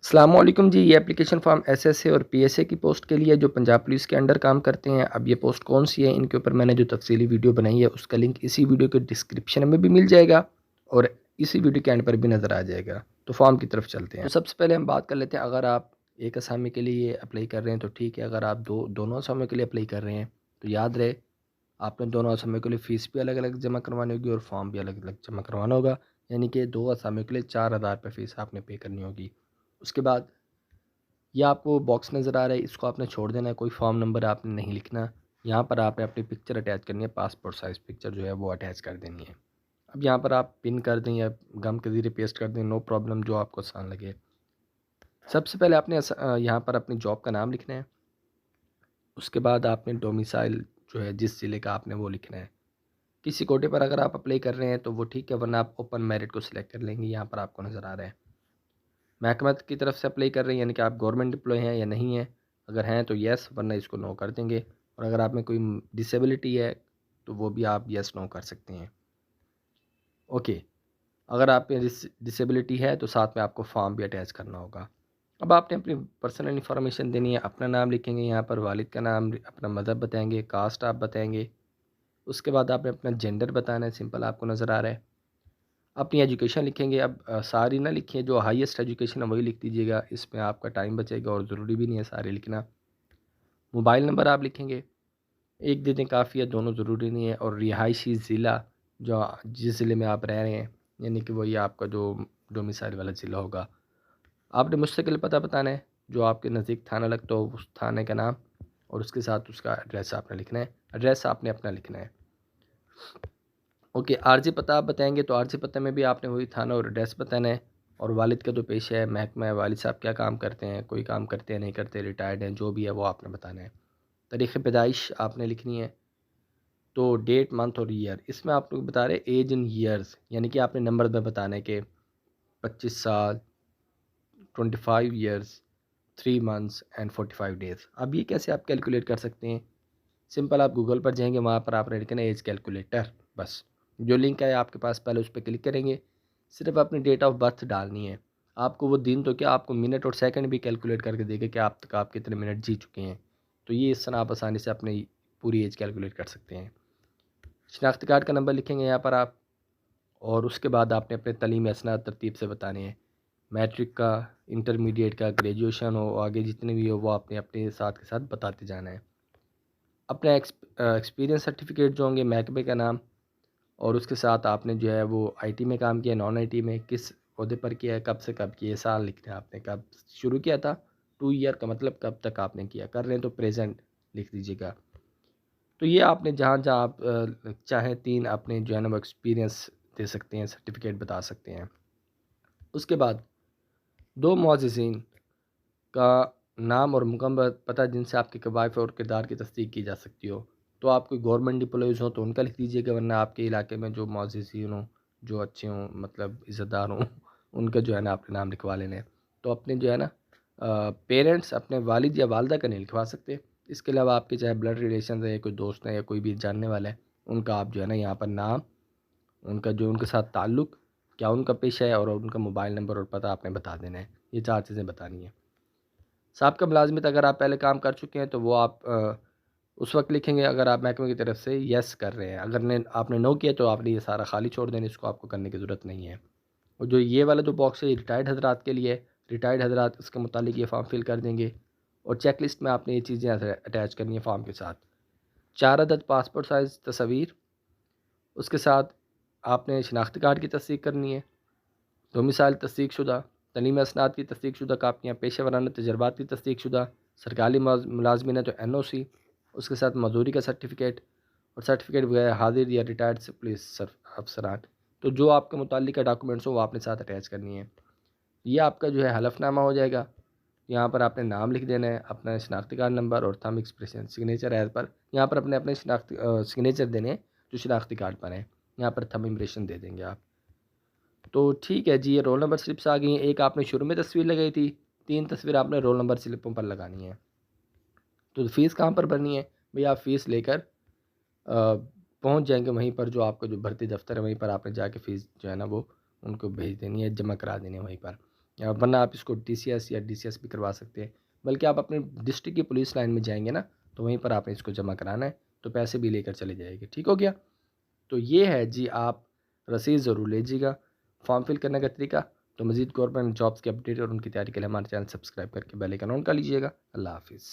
अस्सलामुअलैकुम जी। ये application form SSA और पीएसए की पोस्ट के लिए जो पंजाब पुलिस के अंडर काम करते हैं। अब ये पोस्ट कौन सी है, इनके ऊपर मैंने जो तफसीली वीडियो बनाई है उसका लिंक इसी वीडियो के डिस्क्रिप्शन में भी मिल जाएगा और इसी वीडियो के एंड पर भी नज़र आ जाएगा। तो फॉर्म की तरफ चलते हैं। तो सबसे पहले हम बात कर लेते हैं, अगर आप एक असामी के लिए अप्लाई कर रहे हैं तो ठीक है। अगर आप दोनों असामियों के लिए अप्लाई कर रहे हैं तो याद रहे आपने दोनों असामियों के लिए फ़ीस भी अलग अलग जमा करवानी होगी और फॉर्म भी अलग अलग जमा करवाना होगा। यानी कि 2 असामियों के लिए 4,000 रुपये फ़ीस आपने पे करनी होगी। उसके बाद ये आपको बॉक्स नज़र आ रहा है, इसको आपने छोड़ देना है, कोई फॉर्म नंबर आपने नहीं लिखना। यहाँ पर आपने अपनी पिक्चर अटैच करनी है, पासपोर्ट साइज़ पिक्चर जो है वो अटैच कर देनी है। अब यहाँ पर आप पिन कर दें या गम के ज़रिए पेस्ट कर दें, नो प्रॉब्लम, जो आपको आसान लगे। सबसे पहले आपने यहाँ पर अपनी जॉब का नाम लिखना है। उसके बाद आपने डोमिसाइल जो है जिस ज़िले का आपने वो लिखना है। किसी कोटे पर अगर आप अप्लाई कर रहे हैं तो वो ठीक है, वरना आप ओपन मेरिट को सिलेक्ट कर लेंगे। यहाँ पर आपको नज़र आ रहा है महकमा की तरफ से अप्लाई कर रहे हैं, यानी कि आप गवर्नमेंट एम्प्लॉय हैं या नहीं हैं। अगर हैं तो येस, वरना इसको नो कर देंगे। और अगर आप में कोई डिसेबिलिटी है तो वो भी आप येस नो कर सकते हैं। ओके, अगर आप में डिसेबिलिटी है तो साथ में आपको फॉर्म भी अटैच करना होगा। अब आपने अपनी पर्सनल इन्फॉर्मेशन देनी है। अपना नाम लिखेंगे, यहाँ पर वालिद का नाम, अपना मज़हब बताएंगे, कास्ट आप बताएंगे। उसके बाद आपने अपना जेंडर बताना है, सिंपल आपको नज़र आ रहा है। अपनी एजुकेशन लिखेंगे। अब सारी ना लिखिए, जो हाईएस्ट एजुकेशन है वही लिख दीजिएगा, इसमें आपका टाइम बचेगा और ज़रूरी भी नहीं है सारे लिखना। मोबाइल नंबर आप लिखेंगे, एक दे दें काफ़ी है, दोनों ज़रूरी नहीं है। और रिहायशी ज़िला, जो जिस ज़िले में आप रह रहे हैं, यानी कि वही आपका जो डोमिसाइल वाला ज़िला होगा। आपने मुस्तकिल पता बताना है, जो आपके नज़दीक थाना लगता हो उस थाने का नाम और उसके साथ उसका एड्रेस आपने लिखना है। एड्रेस आपने अपना लिखना है। ओके, आरज़ी पता आप बताएंगे तो आरज़ी पते में भी आपने वही थाना और एड्रेस बताना है। और वालिद का जो पेशा है, महकमा है, वालिद साहब क्या काम करते हैं, कोई काम करते हैं नहीं करते, रिटायर्ड हैं, जो भी है वो आपने बताना है। तारीख़ पैदाइश आपने लिखनी है। तो डेट, मंथ और ईयर, इसमें आप लोग बता रहे एज इन ईयर्स, यानी कि आपने नंबर में बताना है कि 25 साल, 25 ईयर्स, 3 मंथ्स एंड 45 डेज़। अब ये कैसे आप कैलकुलेट कर सकते हैं? सिंपल, आप गूगल पर जाएंगे, वहाँ पर आपने लिखना है एज कैलकुलेटर, बस। जो लिंक है आपके पास, पहले उस पर क्लिक करेंगे। सिर्फ अपनी डेट ऑफ बर्थ डालनी है। आपको वो दिन तो क्या, आपको मिनट और सेकंड भी कैलकुलेट करके देगा कि आप तक आप कितने मिनट जी चुके हैं। तो ये इस तरह आप आसानी से अपनी पूरी एज कैलकुलेट कर सकते हैं। शनाख्ती कार्ड का नंबर लिखेंगे यहाँ पर आप। और उसके बाद आपने अपने तालीमी असनाद तरतीब से बताने हैं। मैट्रिक का, इंटरमीडिएट का, ग्रेजुएशन हो, आगे जितने भी हो वो आपने अपने साथ के साथ बताते जाना है। अपना एक्सपीरियंस सर्टिफिकेट जो होंगे, महकमे का नाम, और उसके साथ आपने जो है वो आईटी में काम किया, नॉन आईटी में, किस ओहदे पर किया है, कब से कब किया, साल लिखते हैं आपने, कब शुरू किया था। 2 ईयर का मतलब कब तक आपने किया, कर रहे हैं तो प्रेजेंट लिख दीजिएगा। तो ये आपने जहाँ जहाँ आप चाहें 3 अपने जो है ना वो एक्सपीरियंस दे सकते हैं, सर्टिफिकेट बता सकते हैं। उसके बाद 2 मुअज़्ज़िज़ीन का नाम और मुकम्मल पता जिनसे आपके कवायफ़ और किरदार की तस्दीक की जा सकती हो। तो आप कोई गवर्नमेंट एम्प्लॉइज़ हों तो उनका लिख दीजिएगा, वरना आपके इलाके में जो मुअज़्ज़िज़ीन हों, जो अच्छे हों, मतलब इज़्ज़तदार हों, उनका जो है ना आपने नाम लिखवा लेना है। तो अपने जो है ना पेरेंट्स, अपने वालिद या वालिदा का नहीं लिखवा सकते। इसके अलावा आपके चाहे ब्लड रिलेशन है, कोई दोस्त है या कोई भी जानने वाला है, उनका आप जो है ना यहाँ पर नाम, उनका जो उनके साथ ताल्लुक़, क्या उनका पेशा है और उनका मोबाइल नंबर और पता आपने बता देना है। ये 4 चीज़ें बतानी है। साहब का मुलाज़िमत अगर आप पहले काम कर चुके हैं तो वो आप उस वक्त लिखेंगे अगर आप महकमे की तरफ से येस कर रहे हैं। अगर ने आपने नो किया तो आपने ये सारा खाली छोड़ देना, इसको आपको करने की ज़रूरत नहीं है। और जो ये वाला जो बॉक्स है, ये रिटायर्ड हज़रात के लिए है। रिटायर्ड हज़रात इसके मुतालिक ये फॉर्म फिल कर देंगे और चेक लिस्ट में आपने ये चीज़ें अटैच करनी है फॉर्म के साथ। 4 अदद पासपोर्ट साइज़ तस्वीर, उसके साथ आपने शनाख्ती कार्ड की तस्दीक करनी है, डोमिसाइल तस्दीक शुदा, तलीमी असनाद की तस्दीक शुदा कापियाँ, पेशा वराना तजर्बात की तस्दीक शुदा, सरकारी मुलाजमिन है तो NOC, उसके साथ मजदूरी का सर्टिफिकेट और सर्टिफिकेट वगैरह हाजिर या रिटायर्ड से पुलिस अफसरान। तो जो आपके मुताल्लिक का डॉक्यूमेंट्स हो वो आपने साथ अटैच करनी है। ये आपका जो है हलफनामा हो जाएगा। यहाँ पर आपने नाम लिख देना है, अपना शनाख्ती कार्ड नंबर और थंब एक्सप्रेशन सिग्नेचर एज पर। यहाँ पर अपने अपने सिग्नेचर देने हैं जो शनाख्ती कार्ड पर हैं। यहाँ पर थंब इम्प्रेशन दे देंगे आप। तो ठीक है जी, ये रोल नंबर स्लिप्स आ गई हैं। एक आपने शुरू में तस्वीर लगाई थी, 3 तस्वीर आपने रोल नंबर स्लिपों पर लगानी है। तो फ़ीस कहाँ पर भरनी है भई, आप फ़ीस लेकर पहुँच जाएँगे वहीं पर, जो आपका जो भर्ती दफ्तर है वहीं पर आपने जाके फ़ीस जो है ना वो उनको भेज देनी है, जमा करा देनी है वहीं पर। या वरना आप इसको DCS या DCS भी करवा सकते हैं। बल्कि आप अपने डिस्ट्रिक्ट की पुलिस लाइन में जाएंगे ना, तो वहीं पर आपने इसको जमा कराना है, तो पैसे भी लेकर चले जाएंगे। ठीक हो गया। तो ये है जी, आप रसीद ज़रूर लीजिएगा। फॉर्म फिल करने का तरीका, तो मज़ीद गवर्नमेंट जॉब्स की अपडेट और उनकी तैयारी के लिए हमारे चैनल सब्सक्राइब करके बेल आइकन ऑन कर लीजिएगा। अल्लाह हाफिज़।